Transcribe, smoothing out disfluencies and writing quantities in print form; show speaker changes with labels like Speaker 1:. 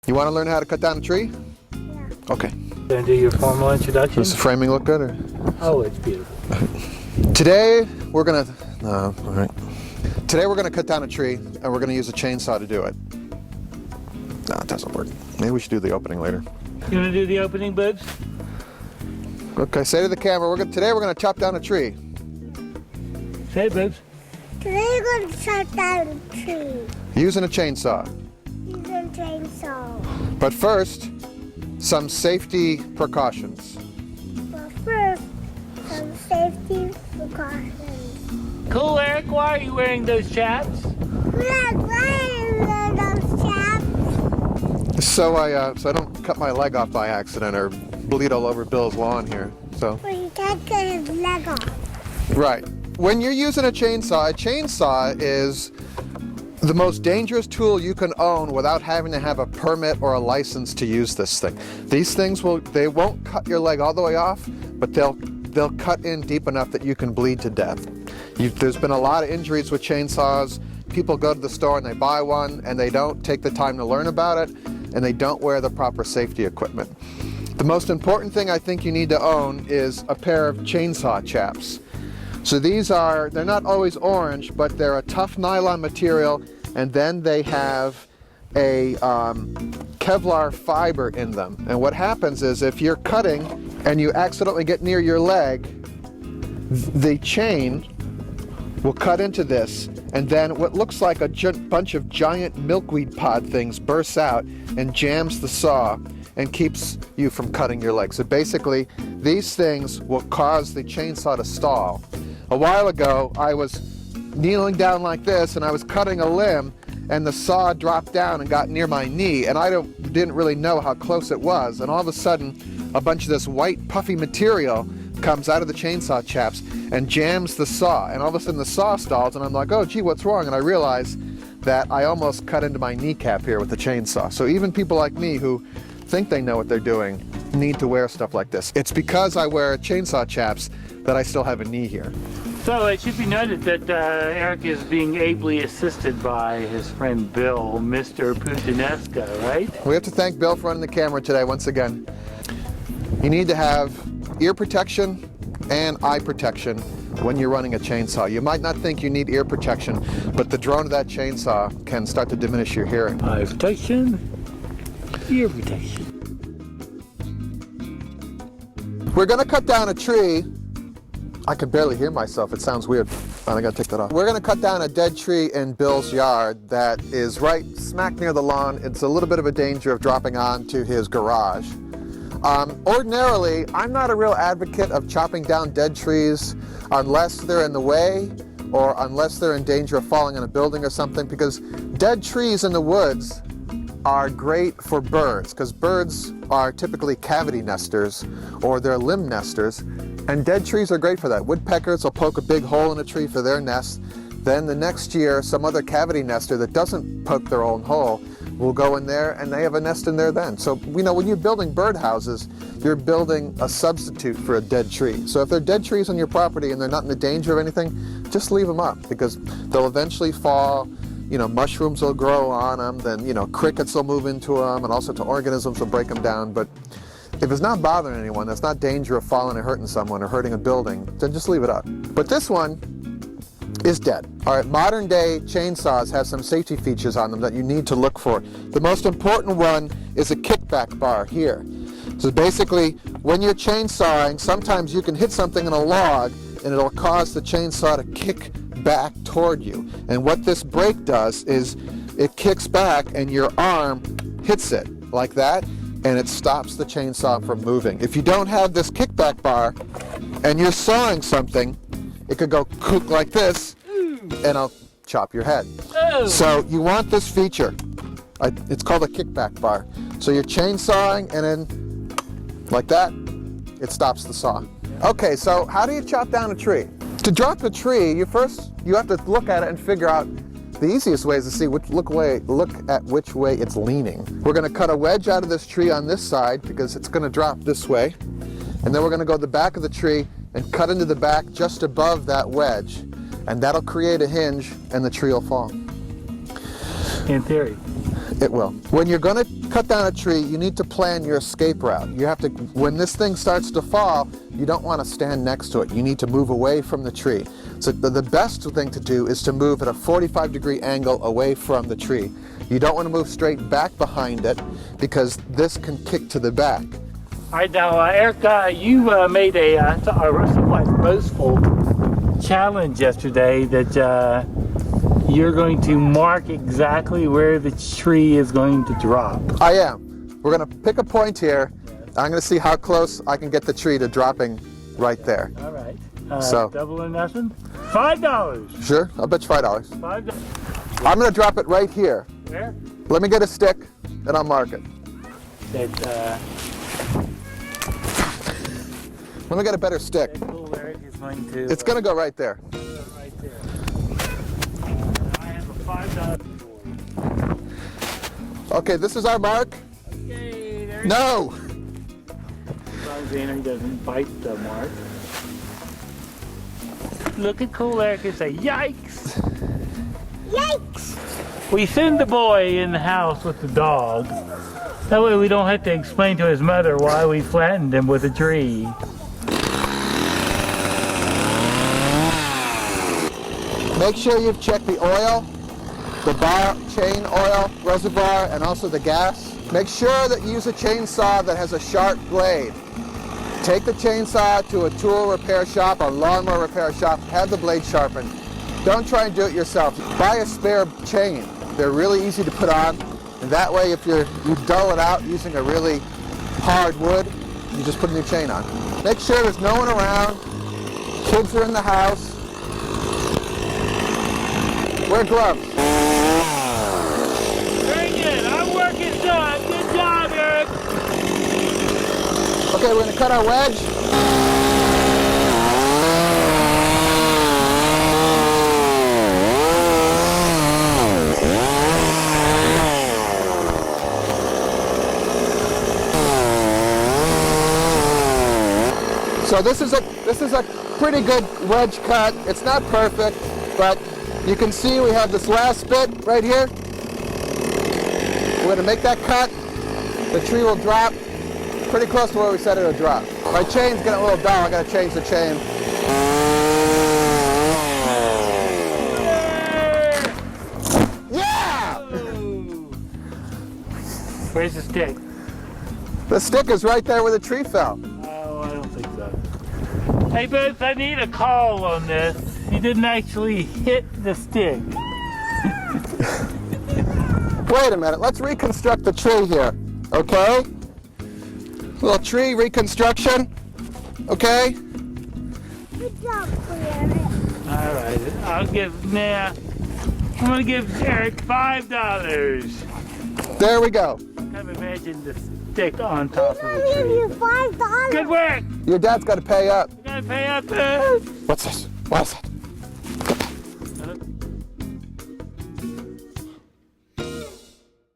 Speaker 1: You want to learn how to cut down a tree?
Speaker 2: Yeah.
Speaker 1: Okay.
Speaker 3: Gonna do your formal introduction?
Speaker 1: Does the framing look good? Or?
Speaker 3: Oh, it's beautiful.
Speaker 1: Today we're gonna. No, all right. Today we're gonna cut down a tree, and we're gonna use a chainsaw to do it. No, it doesn't work. Maybe we should do the opening later.
Speaker 3: You wanna do the opening, Bubs?
Speaker 1: Okay. Say to the camera, today we're gonna chop down a tree.
Speaker 3: Say it, Bubs.
Speaker 2: Today we're going to chop down a tree
Speaker 1: Using a chainsaw.
Speaker 2: using a chainsaw.
Speaker 1: But first, some safety precautions.
Speaker 2: But first, some safety precautions.
Speaker 3: Cool, Eric. Why are you wearing those chaps?
Speaker 2: Look, why are those chaps?
Speaker 1: So I don't cut my leg off by accident or bleed all over Bill's lawn here. So.
Speaker 2: Well, you can't cut his leg off.
Speaker 1: Right. When you're using a chainsaw is the most dangerous tool you can own without having to have a permit or a license to use this thing. These things they won't cut your leg all the way off, but they'll cut in deep enough that you can bleed to death. There's been a lot of injuries with chainsaws. People go to the store and they buy one and they don't take the time to learn about it, and they don't wear the proper safety equipment. The most important thing I think you need to own is a pair of chainsaw chaps. So they're not always orange, but they're a tough nylon material, and then they have a Kevlar fiber in them. And what happens is if you're cutting and you accidentally get near your leg, the chain will cut into this, and then what looks like a bunch of giant milkweed pod things bursts out and jams the saw and keeps you from cutting your leg. So basically, these things will cause the chainsaw to stall. A while ago, I was kneeling down like this and I was cutting a limb, and the saw dropped down and got near my knee, and I didn't really know how close it was, and all of a sudden a bunch of this white puffy material comes out of the chainsaw chaps and jams the saw, and all of a sudden the saw stalls, and I'm like, oh gee, what's wrong? And I realized that I almost cut into my kneecap here with the chainsaw. So even people like me who think they know what they're doing need to wear stuff like this. It's because I wear chainsaw chaps that I still have a knee here.
Speaker 3: So it should be noted that Eric is being ably assisted by his friend Bill, Mr. Puttanesco, right?
Speaker 1: We have to thank Bill for running the camera today once again. You need to have ear protection and eye protection when you're running a chainsaw. You might not think you need ear protection, but the drone of that chainsaw can start to diminish your hearing.
Speaker 3: Eye protection, ear protection.
Speaker 1: We're gonna cut down a tree. I can barely hear myself, it sounds weird. I gotta take that off. We're gonna cut down a dead tree in Bill's yard that is right smack near the lawn. It's a little bit of a danger of dropping onto his garage. Ordinarily, I'm not a real advocate of chopping down dead trees unless they're in the way or unless they're in danger of falling on a building or something, because dead trees in the woods are great for birds, because birds are typically cavity nesters or they're limb nesters, and dead trees are great for that. Woodpeckers will poke a big hole in a tree for their nest. Then the next year, some other cavity nester that doesn't poke their own hole will go in there and they have a nest in there then. So, when you're building birdhouses, you're building a substitute for a dead tree. So if there are dead trees on your property and they're not in the danger of anything, just leave them up, because they'll eventually fall. Mushrooms will grow on them, then, crickets will move into them, and all sorts of organisms will break them down. But if it's not bothering anyone, that's not danger of falling and hurting someone or hurting a building, then just leave it up. But this one is dead. All right, modern day chainsaws have some safety features on them that you need to look for. The most important one is a kickback bar here. So basically, when you're chainsawing, sometimes you can hit something in a log and it'll cause the chainsaw to kick back toward you. And what this brake does is it kicks back and your arm hits it like that, and it stops the chainsaw from moving. If you don't have this kickback bar and you're sawing something, it could go kook like this and it'll chop your head. So you want this feature. It's called a kickback bar. So you're chainsawing and then like that, it stops the saw. Okay, so how do you chop down a tree? To drop a tree, you have to look at it and figure out the easiest way is to see look at which way it's leaning. We're going to cut a wedge out of this tree on this side because it's going to drop this way, and then we're going to go to the back of the tree and cut into the back just above that wedge, and that'll create a hinge and the tree will fall.
Speaker 3: In theory.
Speaker 1: It will. When you're going to cut down a tree, you need to plan your escape route. You have to, when this thing starts to fall, you don't want to stand next to it. You need to move away from the tree. So the best thing to do is to move at a 45-degree angle away from the tree. You don't want to move straight back behind it because this can kick to the back.
Speaker 3: All right, now, Eric, you made a somewhat boastful challenge yesterday that you're going to mark exactly where the tree is going to drop.
Speaker 1: I am. We're going to pick a point here. I'm going to see how close I can get the tree to dropping right there.
Speaker 3: All right.
Speaker 1: So,
Speaker 3: double or nothing? $5.
Speaker 1: Sure, I'll bet you $5.
Speaker 3: $5.
Speaker 1: I'm going to drop it right here.
Speaker 3: Where?
Speaker 1: Let me get a stick and I'll mark it. Let me get a better stick.
Speaker 3: Cool, Eric is going to.
Speaker 1: It's going to go right there.
Speaker 3: Right there. I have a $5 reward.
Speaker 1: Okay, this is our mark.
Speaker 3: Okay, there.
Speaker 1: No!
Speaker 3: As long as Henry doesn't bite the mark. Look at cool Eric and say, yikes!
Speaker 2: Yikes!
Speaker 3: We send the boy in the house with the dog. That way we don't have to explain to his mother why we flattened him with a tree.
Speaker 1: Make sure you've checked the oil, the bar chain oil reservoir, and also the gas. Make sure that you use a chainsaw that has a sharp blade. Take the chainsaw to a tool repair shop or lawnmower repair shop, have the blade sharpened. Don't try and do it yourself. Buy a spare chain. They're really easy to put on, and that way if you dull it out using a really hard wood, you just put a new chain on. Make sure there's no one around, kids are in the house. Wear gloves.
Speaker 3: Very good. Our work is done. Good job, Eric.
Speaker 1: Okay, we're going to cut our wedge. So this is a pretty good wedge cut. It's not perfect, but you can see we have this last bit right here. We're going to make that cut. The tree will drop pretty close to where we said it would drop. My chain's getting a little dull. I got to change the chain. Yeah!
Speaker 3: Where's the stick?
Speaker 1: The stick is right there where the tree fell.
Speaker 3: Oh, I don't think so. Hey, Boots, I need a call on this. You didn't actually hit the stick.
Speaker 1: Wait a minute. Let's reconstruct the tree here. Okay? Little tree reconstruction. Okay?
Speaker 2: Good job, Eric.
Speaker 3: All right, I'm gonna give Eric $5.
Speaker 1: There we go.
Speaker 3: Kind of imagine the stick on top of
Speaker 2: I'll
Speaker 3: the
Speaker 2: give
Speaker 3: tree.
Speaker 2: you $5.
Speaker 3: Good work.
Speaker 1: Your dad's got to pay up.
Speaker 3: You gotta pay up, Boots.
Speaker 1: What's this? What is it?